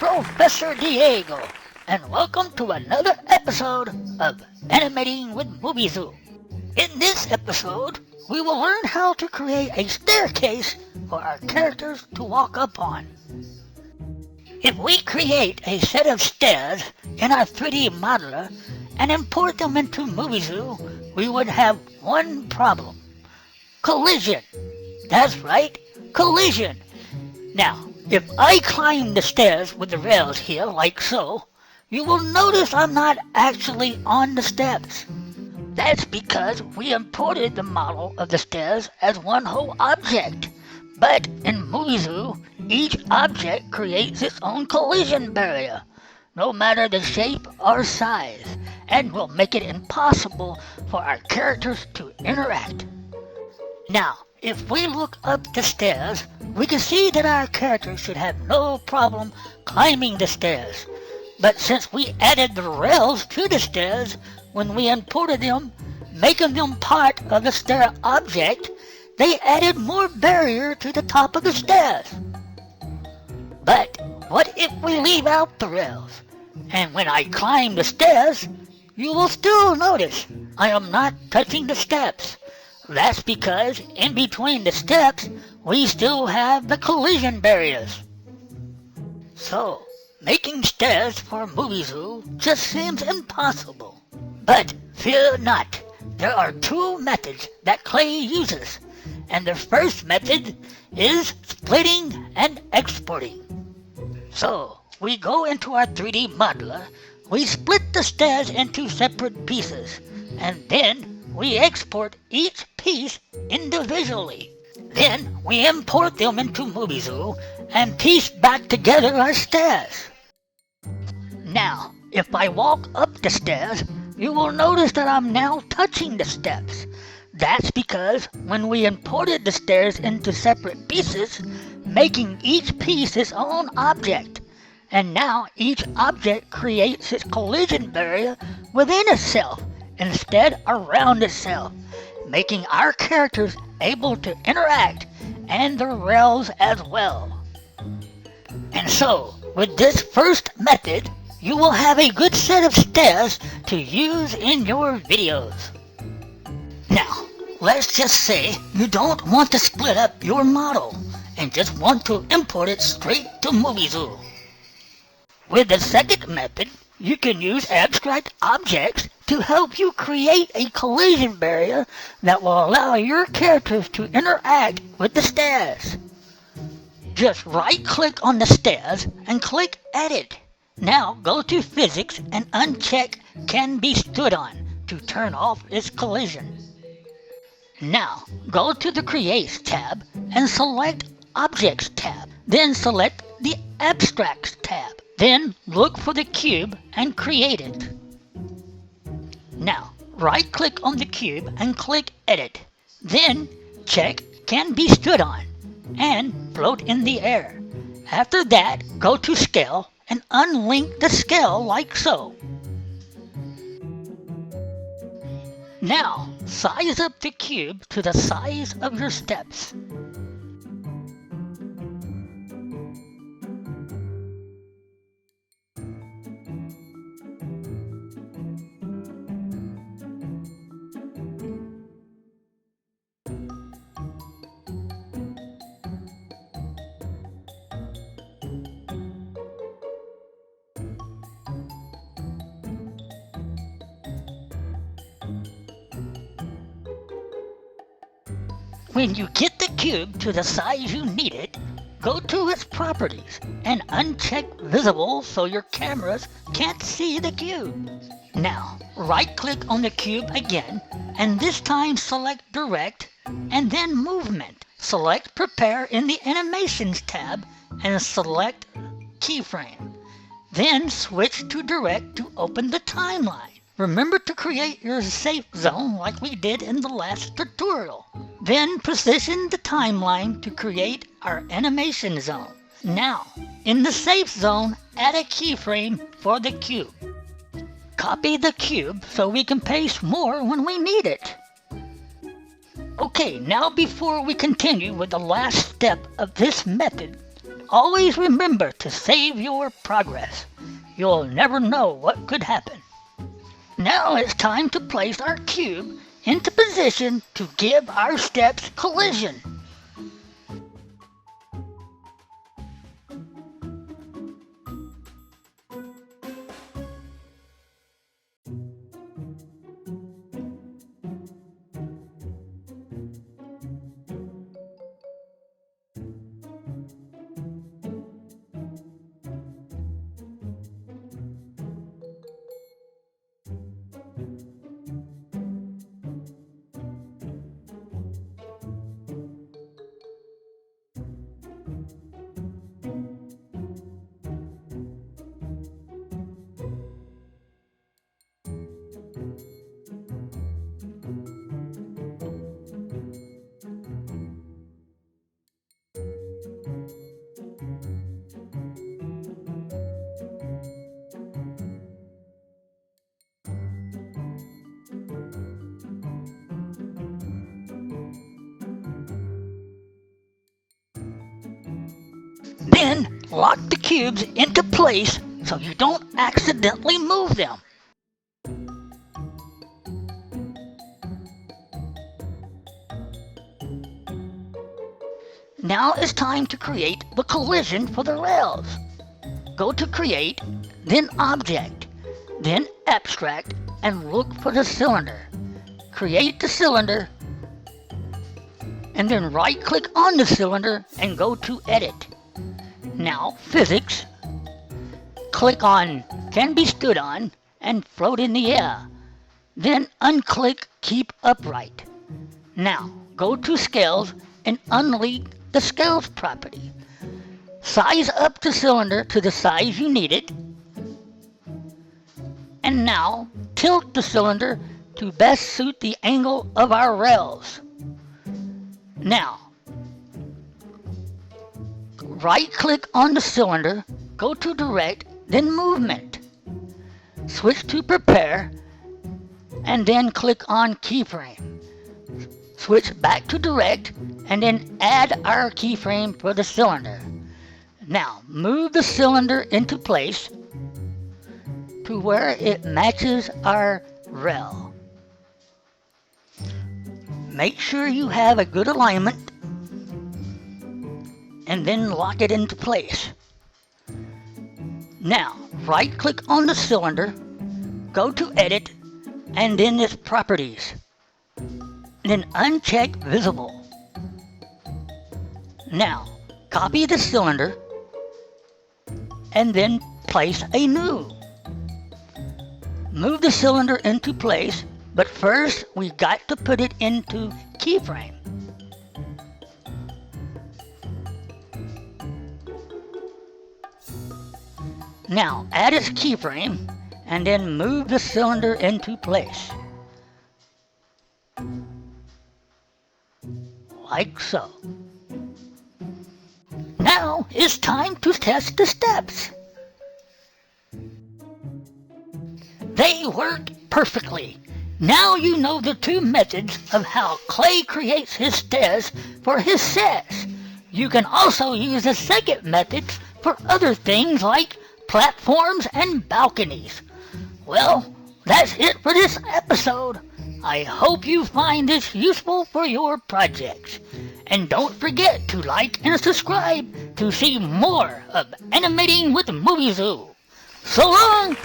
Professor Diego, and welcome to another episode of Animating with Muvizu. In this episode, we will learn how to create a staircase for our characters to walk up on. If we create a set of stairs in our 3D modeler and import them into Muvizu, we would have one problem. Collision. That's right, collision. Now, if I climb the stairs with the rails here like so, you will notice I'm not actually on the steps. That's because we imported the model of the stairs as one whole object. But in Muvizu, each object creates its own collision barrier, no matter the shape or size, and will make it impossible for our characters to interact. Now, if we look up the stairs, we can see that our characters should have no problem climbing the stairs. But since we added the rails to the stairs when we imported them, making them part of the stair object, they added more barrier to the top of the stairs. But what if we leave out the rails? And when I climb the stairs, you will still notice I am not touching the steps. That's because in between the steps, we still have the collision barriers. So, making stairs for Muvizu just seems impossible. But fear not, there are two methods that Clay uses, and the first method is splitting and exporting. So, we go into our 3D modeler, we split the stairs into separate pieces, and then we export each piece individually. Then we import them into Muvizu and piece back together our stairs. Now, if I walk up the stairs, you will notice that I'm now touching the steps. That's because when we imported the stairs into separate pieces, making each piece its own object, and now each object creates its collision barrier within itself instead around itself, making our characters able to interact and the rails as well. And so, with this first method, you will have a good set of stairs to use in your videos. Now, let's just say you don't want to split up your model and just want to import it straight to Muvizu. With the second method, you can use abstract objects to help you create a collision barrier that will allow your characters to interact with the stairs. Just right-click on the stairs and click Edit. Now go to Physics and uncheck Can Be Stood On to turn off its collision. Now go to the Creates tab and select Objects tab. Then select the Abstracts tab. Then look for the cube and create it. Now, right-click on the cube and click Edit. Then, check Can Be Stood On and float in the air. After that, go to Scale and unlink the scale like so. Now, size up the cube to the size of your steps. When you get the cube to the size you need it, go to its properties and uncheck Visible so your cameras can't see the cube. Now, right-click on the cube again, and this time select Direct, and then Movement. Select Prepare in the Animations tab, and select Keyframe. Then switch to Direct to open the timeline. Remember to create your safe zone like we did in the last tutorial. Then position the timeline to create our animation zone. Now, in the safe zone, add a keyframe for the cube. Copy the cube so we can paste more when we need it. Okay, now before we continue with the last step of this method, always remember to save your progress. You'll never know what could happen. Now it's time to place our cube into position to give our steps collision. Then lock the cubes into place so you don't accidentally move them. Now it's time to create the collision for the rails. Go to Create, then Object, then Abstract, and look for the cylinder. Create the cylinder, and then right-click on the cylinder and go to Edit. Now, Physics, click on Can Be Stood On and Float in the Air. Then unclick Keep Upright. Now, go to Scales and unlink the Scales property. Size up the cylinder to the size you need it. And now, tilt the cylinder to best suit the angle of our rails. Now, right-click on the cylinder, go to Direct, then Movement. Switch to Prepare, and then click on Keyframe. Switch back to Direct, and then add our keyframe for the cylinder. Now, move the cylinder into place to where it matches our rail. Make sure you have a good alignment, and then lock it into place. Now, right-click on the cylinder, go to Edit, and then its Properties. Then uncheck Visible. Now, copy the cylinder, and then place anew. Move the cylinder into place, but first we got to put it into keyframe. Now add its keyframe and then move the cylinder into place. Like so. Now it's time to test the steps. They worked perfectly. Now you know the two methods of how Clay creates his stairs for his sets. You can also use the second method for other things like platforms and balconies. Well, that's it for this episode. I hope you find this useful for your projects. And don't forget to like and subscribe to see more of Animating with Muvizu. So long!